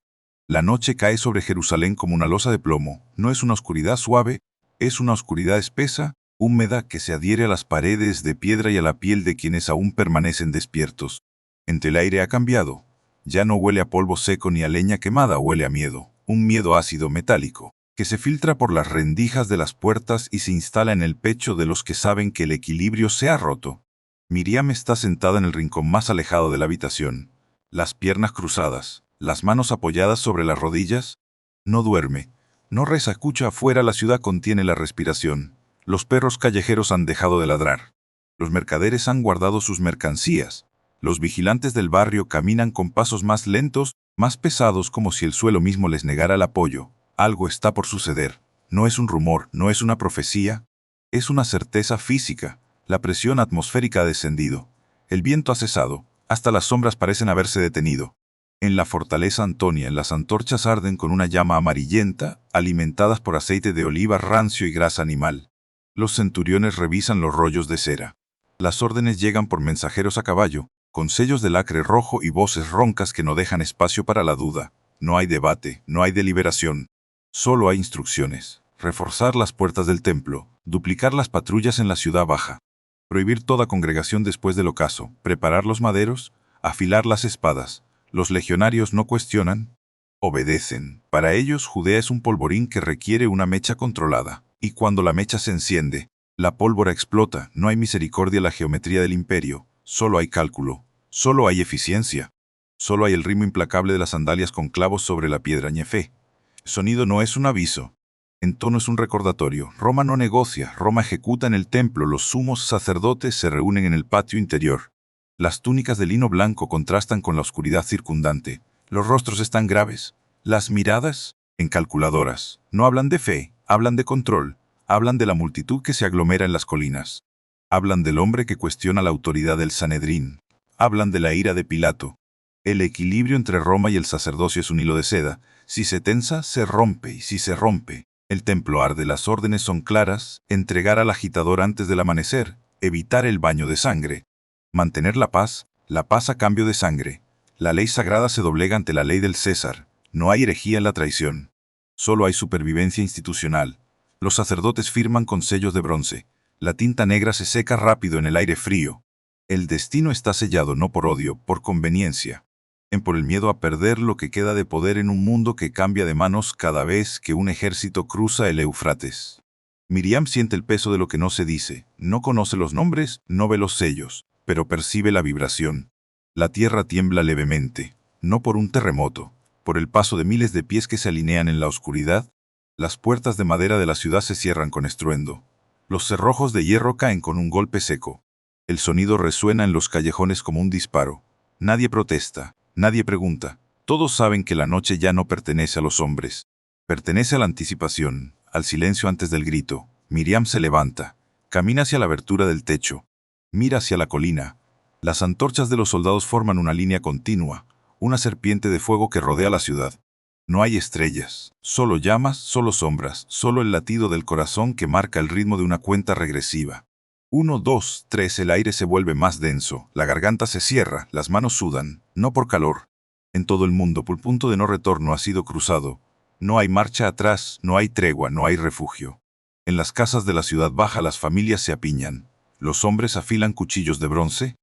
La noche cae sobre Jerusalén como una losa de plomo. No es una oscuridad suave, es una oscuridad espesa, húmeda, que se adhiere a las paredes de piedra y a la piel de quienes aún permanecen despiertos. El aire ha cambiado. Ya no huele a polvo seco ni a leña quemada, huele a miedo. Un miedo ácido metálico, que se filtra por las rendijas de las puertas y se instala en el pecho de los que saben que el equilibrio se ha roto. Miriam está sentada en el rincón más alejado de la habitación, las piernas cruzadas, las manos apoyadas sobre las rodillas. No duerme, no reza, escucha afuera. La ciudad contiene la respiración. Los perros callejeros han dejado de ladrar. Los mercaderes han guardado sus mercancías. Los vigilantes del barrio caminan con pasos más lentos, más pesados, como si el suelo mismo les negara el apoyo. Algo está por suceder. No es un rumor, no es una profecía. Es una certeza física. La presión atmosférica ha descendido. El viento ha cesado. Hasta las sombras parecen haberse detenido. En la fortaleza Antonia, las antorchas arden con una llama amarillenta, alimentadas por aceite de oliva rancio y grasa animal. Los centuriones revisan los rollos de cera. Las órdenes llegan por mensajeros a caballo, con sellos de lacre rojo y voces roncas que no dejan espacio para la duda. No hay debate, no hay deliberación. Solo hay instrucciones. Reforzar las puertas del templo, duplicar las patrullas en la ciudad baja, prohibir toda congregación después del ocaso, preparar los maderos, afilar las espadas. Los legionarios no cuestionan, obedecen. Para ellos, Judea es un polvorín que requiere una mecha controlada. Y cuando la mecha se enciende, la pólvora explota. No hay misericordia en la geometría del imperio. Solo hay cálculo. Solo hay eficiencia. Solo hay el ritmo implacable de las sandalias con clavos sobre la piedra ñefé. El sonido no es un aviso. En tono es un recordatorio. Roma no negocia. Roma ejecuta en el templo. Los sumos sacerdotes se reúnen en el patio interior. Las túnicas de lino blanco contrastan con la oscuridad circundante. Los rostros están graves. Las miradas, encalculadoras. No hablan de fe, hablan de control. Hablan de la multitud que se aglomera en las colinas. Hablan del hombre que cuestiona la autoridad del Sanedrín. Hablan de la ira de Pilato. El equilibrio entre Roma y el sacerdocio es un hilo de seda. Si se tensa, se rompe, y si se rompe, el templo arde. Las órdenes son claras: entregar al agitador antes del amanecer, evitar el baño de sangre, mantener la paz a cambio de sangre. La ley sagrada se doblega ante la ley del César. No hay herejía en la traición. Solo hay supervivencia institucional. Los sacerdotes firman con sellos de bronce. La tinta negra se seca rápido en el aire frío. El destino está sellado no por odio, por conveniencia. Por el miedo a perder lo que queda de poder en un mundo que cambia de manos cada vez que un ejército cruza el Éufrates. Miriam siente el peso de lo que no se dice. No conoce los nombres, no ve los sellos, pero percibe la vibración. La tierra tiembla levemente, no por un terremoto, por el paso de miles de pies que se alinean en la oscuridad. Las puertas de madera de la ciudad se cierran con estruendo. Los cerrojos de hierro caen con un golpe seco. El sonido resuena en los callejones como un disparo. Nadie protesta, nadie pregunta. Todos saben que la noche ya no pertenece a los hombres. Pertenece a la anticipación, al silencio antes del grito. Miriam se levanta, camina hacia la abertura del techo, mira hacia la colina. Las antorchas de los soldados forman una línea continua, una serpiente de fuego que rodea la ciudad. No hay estrellas, solo llamas, solo sombras, solo el latido del corazón que marca el ritmo de una cuenta regresiva. 1, 2, 3, el aire se vuelve más denso, la garganta se cierra, las manos sudan, no por calor. En todo el mundo, el punto de no retorno ha sido cruzado. No hay marcha atrás, no hay tregua, no hay refugio. En las casas de la ciudad baja las familias se apiñan. Los hombres afilan cuchillos de bronce.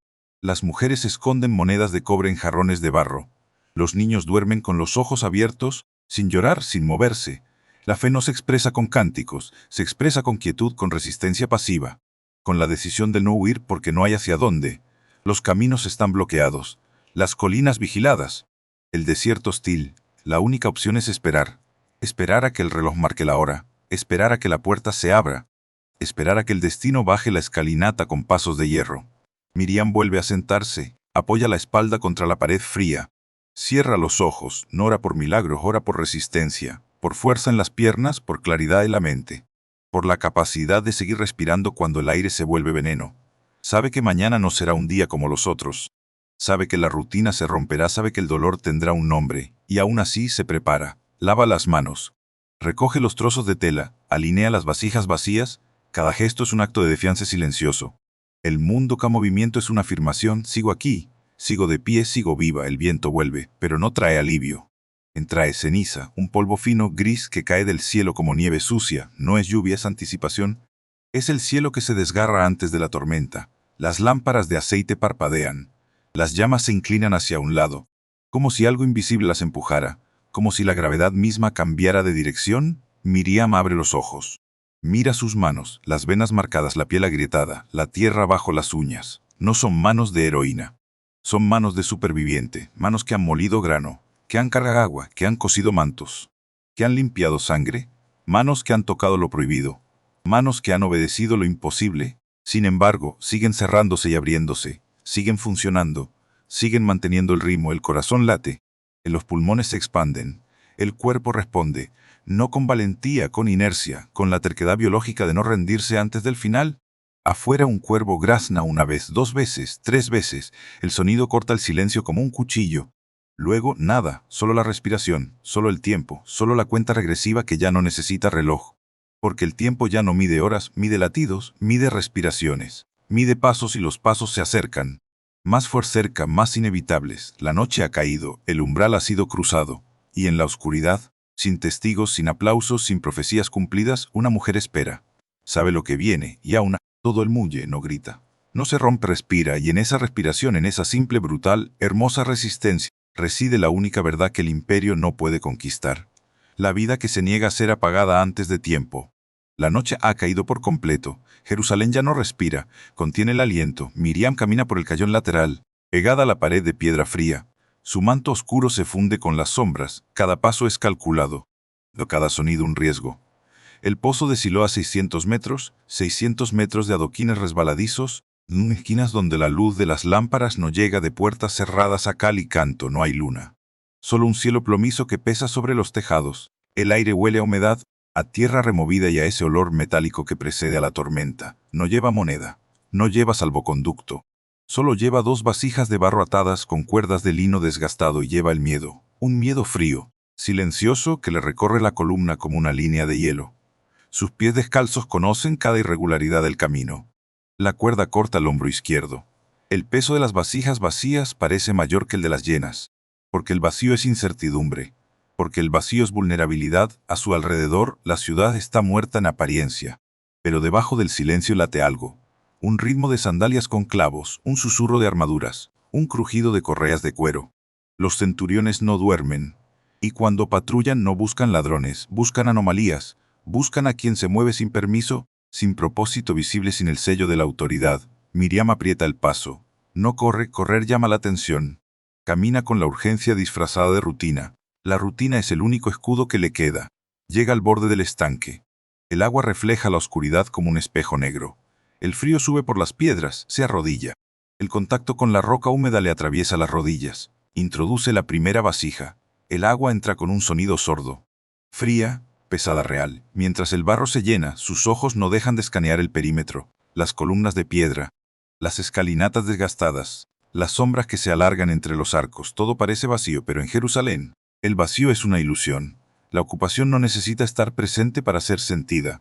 Las mujeres esconden monedas de cobre en jarrones de barro. Los niños duermen con los ojos abiertos, sin llorar, sin moverse. La fe no se expresa con cánticos, se expresa con quietud, con resistencia pasiva, con la decisión de no huir porque no hay hacia dónde. Los caminos están bloqueados, las colinas vigiladas, el desierto hostil. La única opción es esperar. Esperar a que el reloj marque la hora, esperar a que la puerta se abra, esperar a que el destino baje la escalinata con pasos de hierro. Miriam vuelve a sentarse, apoya la espalda contra la pared fría. Cierra los ojos, no ora por milagros, ora por resistencia, por fuerza en las piernas, por claridad en la mente, por la capacidad de seguir respirando cuando el aire se vuelve veneno. Sabe que mañana no será un día como los otros. Sabe que la rutina se romperá, sabe que el dolor tendrá un nombre, y aún así se prepara. Lava las manos. Recoge los trozos de tela, alinea las vasijas vacías, cada gesto es un acto de defianza silencioso. El mundo cada movimiento es una afirmación, sigo aquí, sigo de pie, sigo viva, el viento vuelve, pero no trae alivio. Trae ceniza, un polvo fino, gris, que cae del cielo como nieve sucia, no es lluvia, es anticipación. Es el cielo que se desgarra antes de la tormenta. Las lámparas de aceite parpadean. Las llamas se inclinan hacia un lado, como si algo invisible las empujara, como si la gravedad misma cambiara de dirección. Miriam abre los ojos. Mira sus manos, las venas marcadas, la piel agrietada, la tierra bajo las uñas. No son manos de heroína. Son manos de superviviente, manos que han molido grano, que han cargado agua, que han cosido mantos, que han limpiado sangre, manos que han tocado lo prohibido, manos que han obedecido lo imposible. Sin embargo, siguen cerrándose y abriéndose, siguen funcionando, siguen manteniendo el ritmo, el corazón late, los pulmones se expanden, el cuerpo responde, no con valentía, con inercia, con la terquedad biológica de no rendirse antes del final. Afuera un cuervo grazna una vez, 2 veces, 3 veces, el sonido corta el silencio como un cuchillo. Luego nada, solo la respiración, solo el tiempo, solo la cuenta regresiva que ya no necesita reloj. Porque el tiempo ya no mide horas, mide latidos, mide respiraciones, mide pasos y los pasos se acercan. Más fuerza cerca, más inevitables, la noche ha caído, el umbral ha sido cruzado, y en la oscuridad, sin testigos, sin aplausos, sin profecías cumplidas, una mujer espera. Sabe lo que viene, y aún todo el mulle no grita. No se rompe, respira, y en esa respiración, en esa simple, brutal, hermosa resistencia, reside la única verdad que el imperio no puede conquistar. La vida que se niega a ser apagada antes de tiempo. La noche ha caído por completo. Jerusalén ya no respira, contiene el aliento. Miriam camina por el callón lateral, pegada a la pared de piedra fría. Su manto oscuro se funde con las sombras. Cada paso es calculado. Cada sonido un riesgo. El pozo destiló a 600 metros de adoquines resbaladizos, esquinas donde la luz de las lámparas no llega, de puertas cerradas a cal y canto, no hay luna. Solo un cielo plomizo que pesa sobre los tejados. El aire huele a humedad, a tierra removida y a ese olor metálico que precede a la tormenta. No lleva moneda, no lleva salvoconducto. Solo lleva 2 vasijas de barro atadas con cuerdas de lino desgastado y lleva el miedo, un miedo frío, silencioso que le recorre la columna como una línea de hielo. Sus pies descalzos conocen cada irregularidad del camino. La cuerda corta el hombro izquierdo. El peso de las vasijas vacías parece mayor que el de las llenas, porque el vacío es incertidumbre, porque el vacío es vulnerabilidad. A su alrededor la ciudad está muerta en apariencia, pero debajo del silencio late algo, un ritmo de sandalias con clavos, un susurro de armaduras, un crujido de correas de cuero. Los centuriones no duermen, y cuando patrullan no buscan ladrones, buscan anomalías, buscan a quien se mueve sin permiso, sin propósito visible, sin el sello de la autoridad. Miriam aprieta el paso. No corre, correr llama la atención. Camina con la urgencia disfrazada de rutina. La rutina es el único escudo que le queda. Llega al borde del estanque. El agua refleja la oscuridad como un espejo negro. El frío sube por las piedras, se arrodilla. El contacto con la roca húmeda le atraviesa las rodillas. Introduce la primera vasija. El agua entra con un sonido sordo. Fría, pesada, real. Mientras el barro se llena, sus ojos no dejan de escanear el perímetro, las columnas de piedra, las escalinatas desgastadas, las sombras que se alargan entre los arcos. Todo parece vacío, pero en Jerusalén, el vacío es una ilusión. La ocupación no necesita estar presente para ser sentida.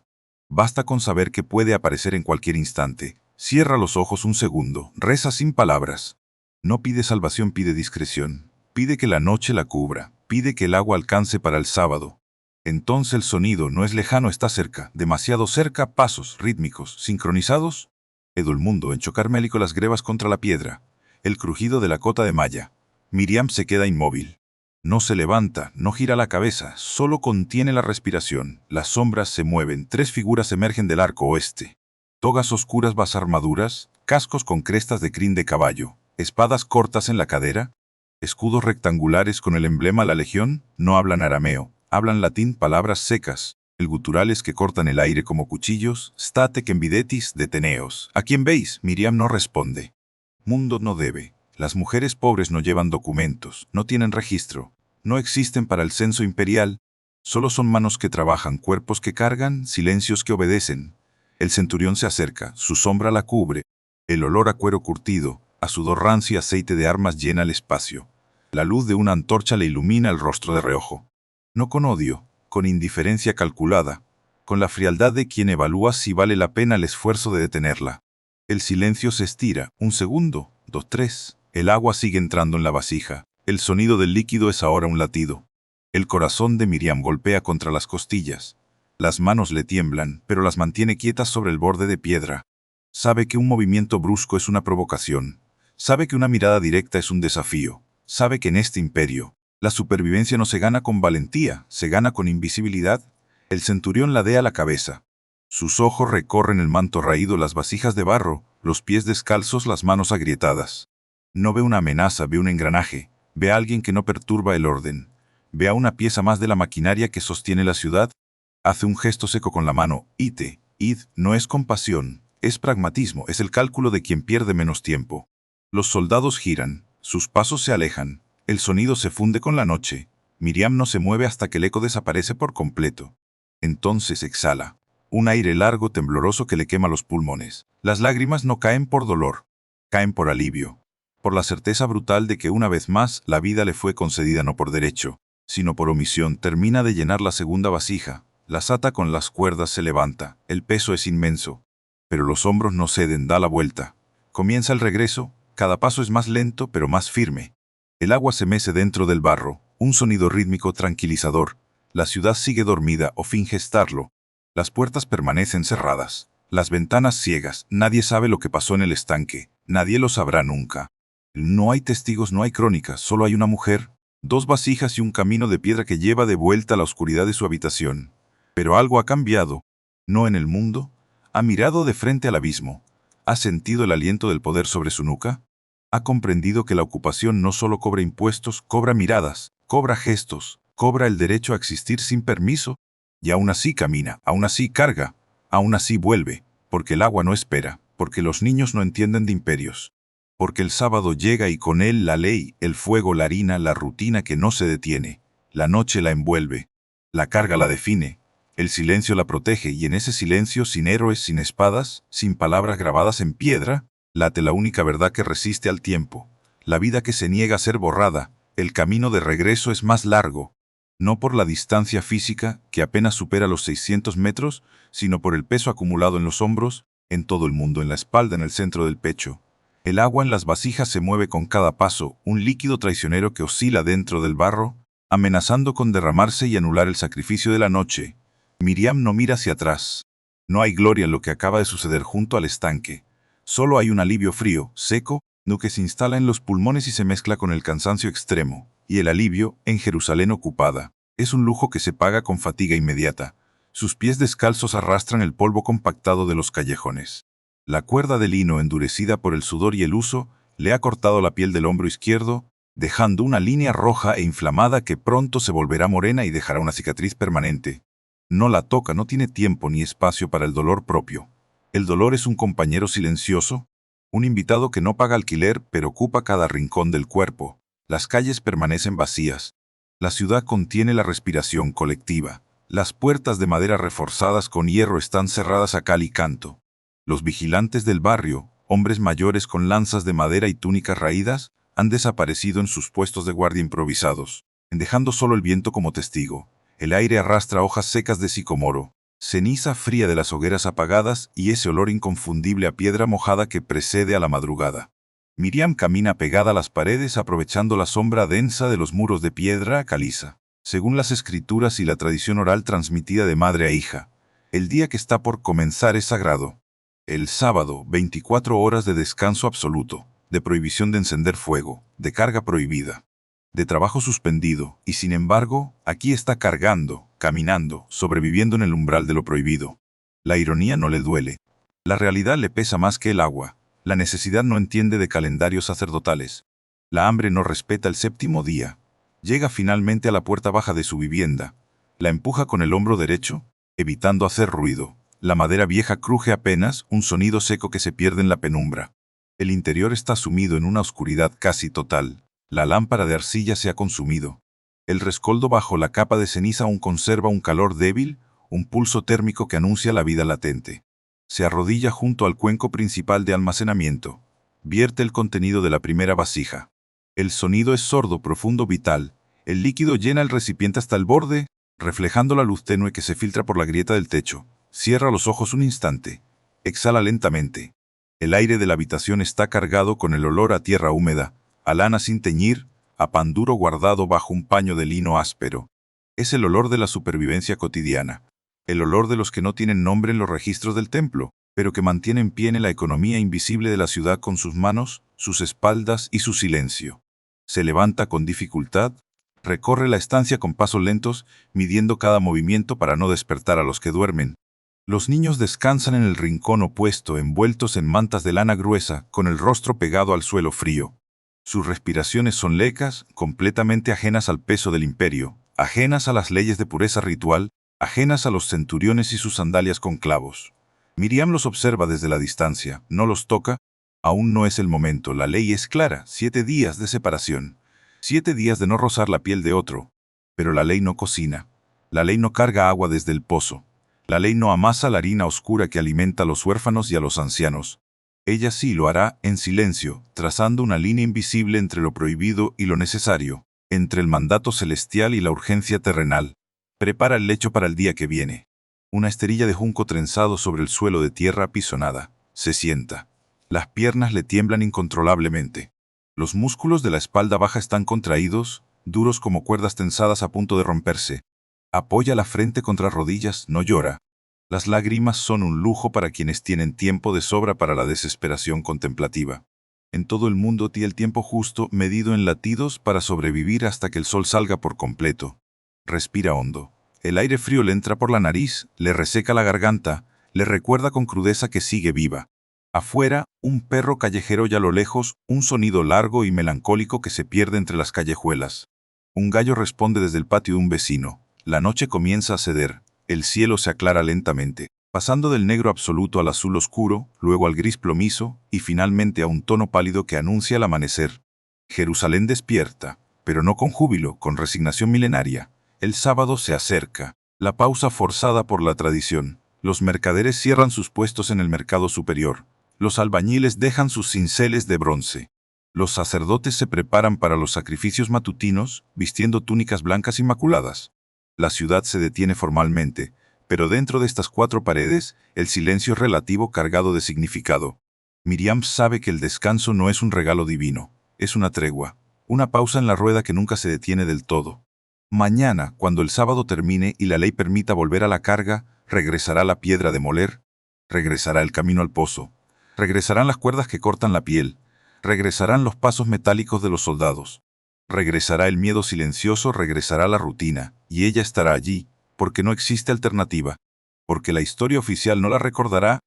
Basta con saber que puede aparecer en cualquier instante. Cierra los ojos un segundo, reza sin palabras. No pide salvación, pide discreción. Pide que la noche la cubra, pide que el agua alcance para el sábado. Entonces el sonido no es lejano, está cerca, demasiado cerca, pasos rítmicos, sincronizados. Edulmundo en chocar mélico las grebas contra la piedra, el crujido de la cota de malla. Miriam se queda inmóvil. No se levanta, no gira la cabeza, solo contiene la respiración. Las sombras se mueven, 3 figuras emergen del arco oeste. Togas oscuras, basarmaduras, cascos con crestas de crin de caballo, espadas cortas en la cadera, escudos rectangulares con el emblema la legión. No hablan arameo, hablan latín, palabras secas, guturales que cortan el aire como cuchillos. State que envidetis, deteneos. ¿A quién veis? Miriam no responde. Mundo no debe. Las mujeres pobres no llevan documentos, no tienen registro, no existen para el censo imperial. Solo son manos que trabajan, cuerpos que cargan, silencios que obedecen. El centurión se acerca, su sombra la cubre. El olor a cuero curtido, A sudor rancio y aceite de armas llena el espacio. La luz de una antorcha le ilumina el rostro de reojo. No con odio, con indiferencia calculada, con la frialdad de quien evalúa si vale la pena el esfuerzo de detenerla. El silencio se estira, 1 segundo, 2, 3. El agua sigue entrando en la vasija. El sonido del líquido es ahora un latido. El corazón de Miriam golpea contra las costillas. Las manos le tiemblan, pero las mantiene quietas sobre el borde de piedra. Sabe que un movimiento brusco es una provocación. Sabe que una mirada directa es un desafío. Sabe que en este imperio, la supervivencia no se gana con valentía, se gana con invisibilidad. El centurión ladea la cabeza. Sus ojos recorren el manto raído, las vasijas de barro, los pies descalzos, las manos agrietadas. No ve una amenaza, ve un engranaje, ve a alguien que no perturba el orden. Ve a una pieza más de la maquinaria que sostiene la ciudad. Hace un gesto seco con la mano. Id, no es compasión, es pragmatismo, es el cálculo de quien pierde menos tiempo. Los soldados giran, sus pasos se alejan, el sonido se funde con la noche. Miriam no se mueve hasta que el eco desaparece por completo. Entonces exhala. Un aire largo, tembloroso que le quema los pulmones. Las lágrimas no caen por dolor, caen por alivio. Por la certeza brutal de que una vez más la vida le fue concedida no por derecho, sino por omisión. Termina de llenar la segunda vasija. Las ata con las cuerdas, se levanta. El peso es inmenso. Pero los hombros no ceden, da la vuelta. Comienza el regreso. Cada paso es más lento, pero más firme. El agua se mece dentro del barro. Un sonido rítmico tranquilizador. La ciudad sigue dormida o finge estarlo. Las puertas permanecen cerradas. Las ventanas ciegas. Nadie sabe lo que pasó en el estanque. Nadie lo sabrá nunca. No hay testigos, no hay crónicas. Solo hay una mujer, 2 vasijas y un camino de piedra que lleva de vuelta a la oscuridad de su habitación. Pero algo ha cambiado. No en el mundo. Ha mirado de frente al abismo. ¿Ha sentido el aliento del poder sobre su nuca? Ha comprendido que la ocupación no solo cobra impuestos, cobra miradas, cobra gestos, cobra el derecho a existir sin permiso. Y aún así camina, aún así carga, aún así vuelve, porque el agua no espera, porque los niños no entienden de imperios. Porque el sábado llega y con él la ley, el fuego, la harina, la rutina que no se detiene. La noche la envuelve. La carga la define. El silencio la protege y en ese silencio, sin héroes, sin espadas, sin palabras grabadas en piedra, late la única verdad que resiste al tiempo. La vida que se niega a ser borrada, el camino de regreso es más largo. No por la distancia física, que apenas supera los 600 metros, sino por el peso acumulado en los hombros, en todo el mundo, en la espalda, en el centro del pecho. El agua en las vasijas se mueve con cada paso, un líquido traicionero que oscila dentro del barro, amenazando con derramarse y anular el sacrificio de la noche. Miriam no mira hacia atrás. No hay gloria en lo que acaba de suceder junto al estanque. Solo hay un alivio frío, seco, que se instala en los pulmones y se mezcla con el cansancio extremo. Y el alivio, en Jerusalén ocupada, es un lujo que se paga con fatiga inmediata. Sus pies descalzos arrastran el polvo compactado de los callejones. La cuerda de lino, endurecida por el sudor y el uso, le ha cortado la piel del hombro izquierdo, dejando una línea roja e inflamada que pronto se volverá morena y dejará una cicatriz permanente. No la toca, no tiene tiempo ni espacio para el dolor propio. El dolor es un compañero silencioso, un invitado que no paga alquiler pero ocupa cada rincón del cuerpo. Las calles permanecen vacías. La ciudad contiene la respiración colectiva. Las puertas de madera reforzadas con hierro están cerradas a cal y canto. Los vigilantes del barrio, hombres mayores con lanzas de madera y túnicas raídas, han desaparecido en sus puestos de guardia improvisados, dejando solo el viento como testigo. El aire arrastra hojas secas de sicomoro, ceniza fría de las hogueras apagadas y ese olor inconfundible a piedra mojada que precede a la madrugada. Miriam camina pegada a las paredes aprovechando la sombra densa de los muros de piedra caliza. Según las escrituras y la tradición oral transmitida de madre a hija, el día que está por comenzar es sagrado. El sábado, 24 horas de descanso absoluto, de prohibición de encender fuego, de carga prohibida, de trabajo suspendido, y sin embargo, aquí está cargando, caminando, sobreviviendo en el umbral de lo prohibido. La ironía no le duele. La realidad le pesa más que el agua. La necesidad no entiende de calendarios sacerdotales. La hambre no respeta el séptimo día. Llega finalmente a la puerta baja de su vivienda. La empuja con el hombro derecho, evitando hacer ruido. La madera vieja cruje apenas, un sonido seco que se pierde en la penumbra. El interior está sumido en una oscuridad casi total. La lámpara de arcilla se ha consumido. El rescoldo bajo la capa de ceniza aún conserva un calor débil, un pulso térmico que anuncia la vida latente. Se arrodilla junto al cuenco principal de almacenamiento. Vierte el contenido de la primera vasija. El sonido es sordo, profundo, vital. El líquido llena el recipiente hasta el borde, reflejando la luz tenue que se filtra por la grieta del techo. Cierra los ojos un instante. Exhala lentamente. El aire de la habitación está cargado con el olor a tierra húmeda, a lana sin teñir, a pan duro guardado bajo un paño de lino áspero. Es el olor de la supervivencia cotidiana. El olor de los que no tienen nombre en los registros del templo, pero que mantienen en pie en la economía invisible de la ciudad con sus manos, sus espaldas y su silencio. Se levanta con dificultad, recorre la estancia con pasos lentos, midiendo cada movimiento para no despertar a los que duermen. Los niños descansan en el rincón opuesto, envueltos en mantas de lana gruesa, con el rostro pegado al suelo frío. Sus respiraciones son lecas, completamente ajenas al peso del imperio, ajenas a las leyes de pureza ritual, ajenas a los centuriones y sus sandalias con clavos. Miriam los observa desde la distancia, no los toca. Aún no es el momento, la ley es clara, 7 días de separación, 7 días de no rozar la piel de otro. Pero la ley no cocina, la ley no carga agua desde el pozo. La ley no amasa la harina oscura que alimenta a los huérfanos y a los ancianos. Ella sí lo hará en silencio, trazando una línea invisible entre lo prohibido y lo necesario, entre el mandato celestial y la urgencia terrenal. Prepara el lecho para el día que viene. Una esterilla de junco trenzado sobre el suelo de tierra apisonada. Se sienta. Las piernas le tiemblan incontrolablemente. Los músculos de la espalda baja están contraídos, duros como cuerdas tensadas a punto de romperse. Apoya la frente contra rodillas, no llora. Las lágrimas son un lujo para quienes tienen tiempo de sobra para la desesperación contemplativa. En todo el mundo tiene el tiempo justo, medido en latidos, para sobrevivir hasta que el sol salga por completo. Respira hondo. El aire frío le entra por la nariz, le reseca la garganta, le recuerda con crudeza que sigue viva. Afuera, un perro callejero y a lo lejos, un sonido largo y melancólico que se pierde entre las callejuelas. Un gallo responde desde el patio de un vecino. La noche comienza a ceder, el cielo se aclara lentamente, pasando del negro absoluto al azul oscuro, luego al gris plomizo y finalmente a un tono pálido que anuncia el amanecer. Jerusalén despierta, pero no con júbilo, con resignación milenaria. El sábado se acerca, la pausa forzada por la tradición. Los mercaderes cierran sus puestos en el mercado superior. Los albañiles dejan sus cinceles de bronce. Los sacerdotes se preparan para los sacrificios matutinos, vistiendo túnicas blancas inmaculadas. La ciudad se detiene formalmente, pero dentro de estas 4 paredes, el silencio es relativo cargado de significado. Miriam sabe que el descanso no es un regalo divino, es una tregua, una pausa en la rueda que nunca se detiene del todo. Mañana, cuando el sábado termine y la ley permita volver a la carga, regresará la piedra de moler, regresará el camino al pozo, regresarán las cuerdas que cortan la piel, regresarán los pasos metálicos de los soldados. Regresará el miedo silencioso, regresará la rutina, y ella estará allí, porque no existe alternativa, porque la historia oficial no la recordará,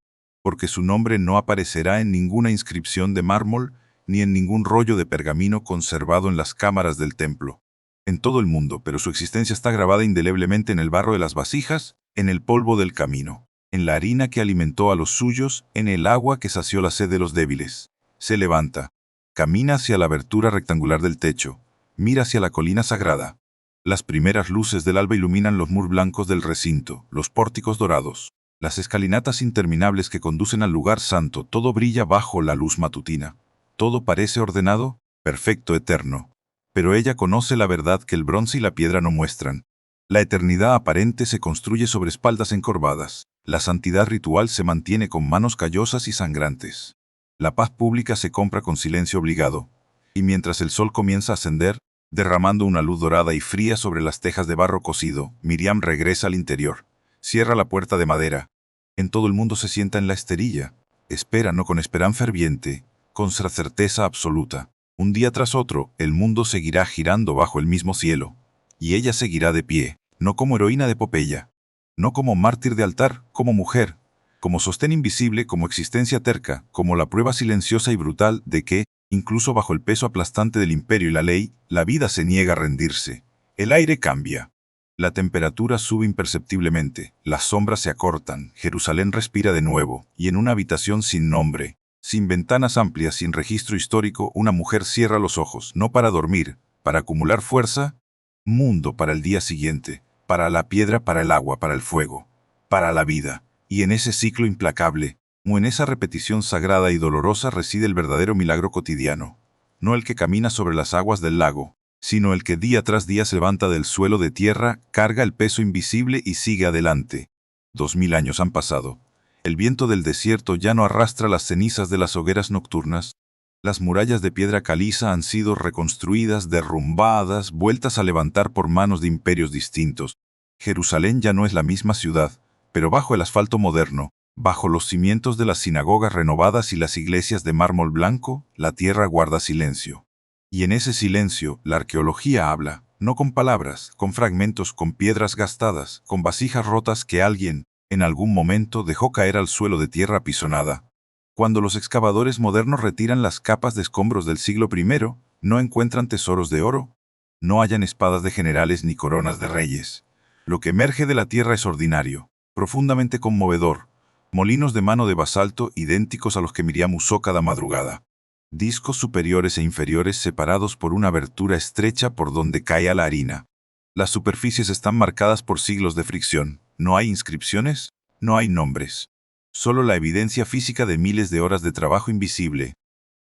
porque su nombre no aparecerá en ninguna inscripción de mármol, ni en ningún rollo de pergamino conservado en las cámaras del templo. En todo el mundo, pero su existencia está grabada indeleblemente en el barro de las vasijas, en el polvo del camino, en la harina que alimentó a los suyos, en el agua que sació la sed de los débiles. Se levanta, camina hacia la abertura rectangular del techo, mira hacia la colina sagrada. Las primeras luces del alba iluminan los muros blancos del recinto, los pórticos dorados, las escalinatas interminables que conducen al lugar santo. Todo brilla bajo la luz matutina. Todo parece ordenado, perfecto, eterno. Pero ella conoce la verdad que el bronce y la piedra no muestran. La eternidad aparente se construye sobre espaldas encorvadas. La santidad ritual se mantiene con manos callosas y sangrantes. La paz pública se compra con silencio obligado. Y mientras el sol comienza a ascender, derramando una luz dorada y fría sobre las tejas de barro cocido, Miriam regresa al interior. Cierra la puerta de madera. En todo el mundo se sienta en la esterilla. Espera, no con esperanza ferviente, con certeza absoluta. Un día tras otro, el mundo seguirá girando bajo el mismo cielo. Y ella seguirá de pie, no como heroína de epopeya, no como mártir de altar, como mujer, como sostén invisible, como existencia terca, como la prueba silenciosa y brutal de que, incluso bajo el peso aplastante del imperio y la ley, la vida se niega a rendirse. El aire cambia. La temperatura sube imperceptiblemente, las sombras se acortan, Jerusalén respira de nuevo, y en una habitación sin nombre, sin ventanas amplias, sin registro histórico, una mujer cierra los ojos, no para dormir, para acumular fuerza, mundo para el día siguiente, para la piedra, para el agua, para el fuego, para la vida, y en ese ciclo implacable, O en esa repetición sagrada y dolorosa reside el verdadero milagro cotidiano, no el que camina sobre las aguas del lago, sino el que día tras día se levanta del suelo de tierra, carga el peso invisible y sigue adelante. 2000 años han pasado. El viento del desierto ya no arrastra las cenizas de las hogueras nocturnas. Las murallas de piedra caliza han sido reconstruidas, derrumbadas, vueltas a levantar por manos de imperios distintos. Jerusalén ya no es la misma ciudad, pero bajo el asfalto moderno, bajo los cimientos de las sinagogas renovadas y las iglesias de mármol blanco, la tierra guarda silencio. Y en ese silencio, la arqueología habla, no con palabras, con fragmentos, con piedras gastadas, con vasijas rotas que alguien, en algún momento, dejó caer al suelo de tierra apisonada. Cuando los excavadores modernos retiran las capas de escombros del siglo I, no encuentran tesoros de oro, no hallan espadas de generales ni coronas de reyes. Lo que emerge de la tierra es ordinario, profundamente conmovedor, molinos de mano de basalto idénticos a los que Miriam usó cada madrugada. Discos superiores e inferiores separados por una abertura estrecha por donde cae la harina. Las superficies están marcadas por siglos de fricción. No hay inscripciones, no hay nombres. Solo la evidencia física de miles de horas de trabajo invisible.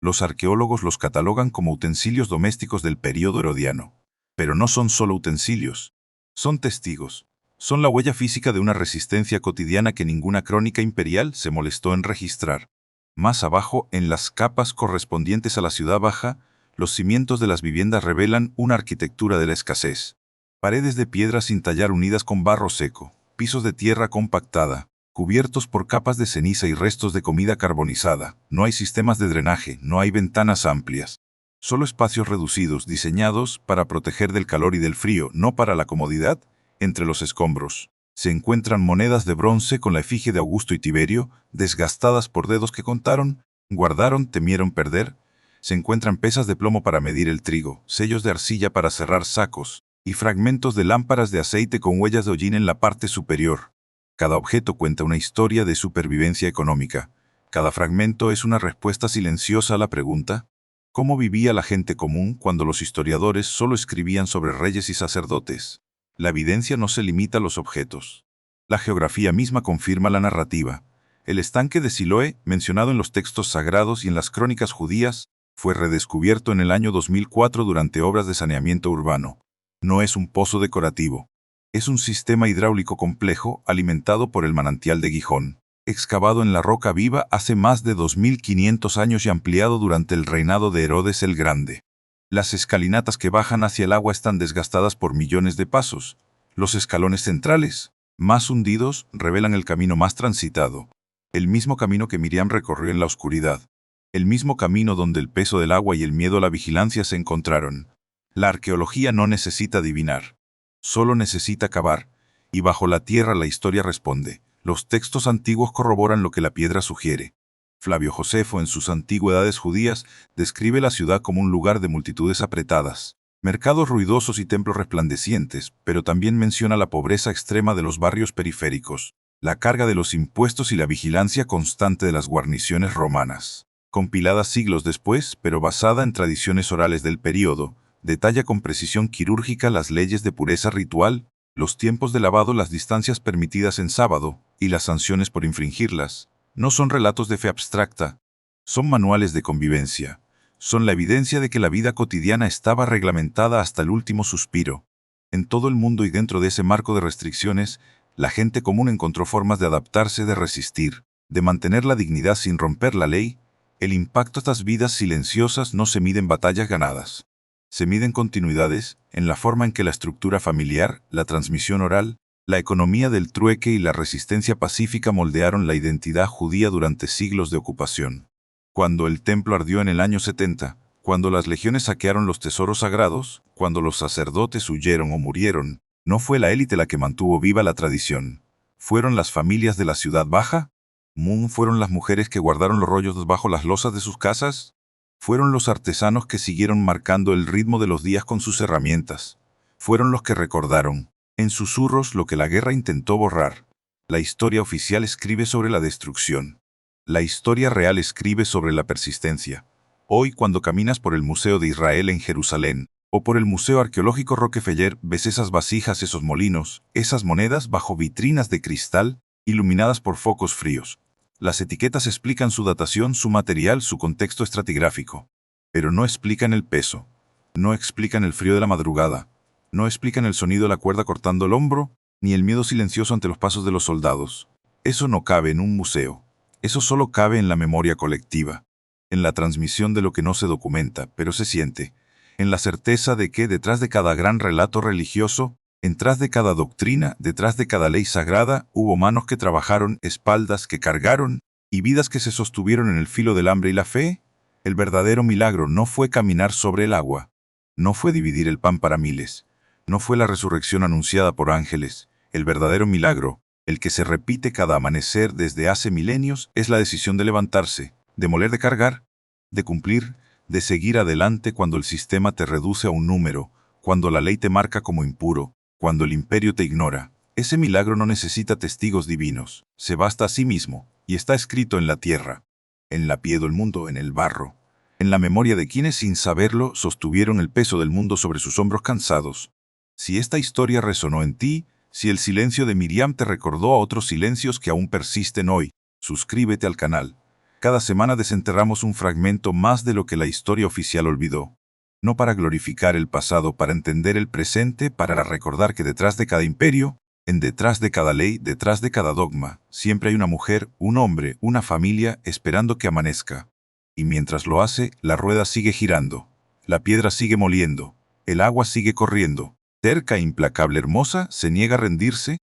Los arqueólogos los catalogan como utensilios domésticos del período herodiano. Pero no son solo utensilios. Son testigos. Son la huella física de una resistencia cotidiana que ninguna crónica imperial se molestó en registrar. Más abajo, en las capas correspondientes a la ciudad baja, los cimientos de las viviendas revelan una arquitectura de la escasez. Paredes de piedra sin tallar unidas con barro seco, pisos de tierra compactada, cubiertos por capas de ceniza y restos de comida carbonizada. No hay sistemas de drenaje, no hay ventanas amplias. Solo espacios reducidos, diseñados para proteger del calor y del frío, no para la comodidad. Entre los escombros se encuentran monedas de bronce con la efigie de Augusto y Tiberio, desgastadas por dedos que contaron, guardaron, temieron perder. Se encuentran pesas de plomo para medir el trigo, sellos de arcilla para cerrar sacos, y fragmentos de lámparas de aceite con huellas de hollín en la parte superior. Cada objeto cuenta una historia de supervivencia económica. Cada fragmento es una respuesta silenciosa a la pregunta: ¿cómo vivía la gente común cuando los historiadores solo escribían sobre reyes y sacerdotes? La evidencia no se limita a los objetos. La geografía misma confirma la narrativa. El estanque de Siloé, mencionado en los textos sagrados y en las crónicas judías, fue redescubierto en el año 2004 durante obras de saneamiento urbano. No es un pozo decorativo. Es un sistema hidráulico complejo alimentado por el manantial de Gijón, excavado en la roca viva hace más de 2500 años y ampliado durante el reinado de Herodes el Grande. Las escalinatas que bajan hacia el agua están desgastadas por millones de pasos. Los escalones centrales, más hundidos, revelan el camino más transitado. El mismo camino que Miriam recorrió en la oscuridad. El mismo camino donde el peso del agua y el miedo a la vigilancia se encontraron. La arqueología no necesita adivinar. Solo necesita cavar. Y bajo la tierra la historia responde. Los textos antiguos corroboran lo que la piedra sugiere. Flavio Josefo, en sus Antigüedades judías, describe la ciudad como un lugar de multitudes apretadas, mercados ruidosos y templos resplandecientes, pero también menciona la pobreza extrema de los barrios periféricos, la carga de los impuestos y la vigilancia constante de las guarniciones romanas. Compilada siglos después, pero basada en tradiciones orales del período, detalla con precisión quirúrgica las leyes de pureza ritual, los tiempos de lavado, las distancias permitidas en sábado y las sanciones por infringirlas. No son relatos de fe abstracta, son manuales de convivencia. Son la evidencia de que la vida cotidiana estaba reglamentada hasta el último suspiro. En todo el mundo y dentro de ese marco de restricciones, la gente común encontró formas de adaptarse, de resistir, de mantener la dignidad sin romper la ley. El impacto de estas vidas silenciosas no se mide en batallas ganadas. Se mide en continuidades, en la forma en que la estructura familiar, la transmisión oral, la economía del trueque y la resistencia pacífica moldearon la identidad judía durante siglos de ocupación. Cuando el templo ardió en el año 70, cuando las legiones saquearon los tesoros sagrados, cuando los sacerdotes huyeron o murieron, no fue la élite la que mantuvo viva la tradición. ¿Fueron las familias de la ciudad baja? ¿Fueron las mujeres que guardaron los rollos bajo las losas de sus casas? ¿Fueron los artesanos que siguieron marcando el ritmo de los días con sus herramientas? ¿Fueron los que recordaron, en susurros, lo que la guerra intentó borrar? La historia oficial escribe sobre la destrucción. La historia real escribe sobre la persistencia. Hoy, cuando caminas por el Museo de Israel en Jerusalén, o por el Museo Arqueológico Rockefeller, ves esas vasijas, esos molinos, esas monedas bajo vitrinas de cristal, iluminadas por focos fríos. Las etiquetas explican su datación, su material, su contexto estratigráfico. Pero no explican el peso. No explican el frío de la madrugada. No explican el sonido de la cuerda cortando el hombro, ni el miedo silencioso ante los pasos de los soldados. Eso no cabe en un museo. Eso solo cabe en la memoria colectiva, en la transmisión de lo que no se documenta, pero se siente, en la certeza de que detrás de cada gran relato religioso, detrás de cada doctrina, detrás de cada ley sagrada, hubo manos que trabajaron, espaldas que cargaron, y vidas que se sostuvieron en el filo del hambre y la fe. El verdadero milagro no fue caminar sobre el agua, no fue dividir el pan para miles, no fue la resurrección anunciada por ángeles. El verdadero milagro, el que se repite cada amanecer desde hace milenios, es la decisión de levantarse, de moler, de cargar, de cumplir, de seguir adelante cuando el sistema te reduce a un número, cuando la ley te marca como impuro, cuando el imperio te ignora. Ese milagro no necesita testigos divinos, se basta a sí mismo, y está escrito en la tierra, en la piedra del mundo, en el barro, en la memoria de quienes sin saberlo sostuvieron el peso del mundo sobre sus hombros cansados. Si esta historia resonó en ti, si el silencio de Miriam te recordó a otros silencios que aún persisten hoy, suscríbete al canal. Cada semana desenterramos un fragmento más de lo que la historia oficial olvidó. No para glorificar el pasado, para entender el presente, para recordar que detrás de cada imperio, detrás de cada ley, detrás de cada dogma, siempre hay una mujer, un hombre, una familia esperando que amanezca. Y mientras lo hace, la rueda sigue girando, la piedra sigue moliendo, el agua sigue corriendo. Terca, implacable, hermosa, se niega a rendirse,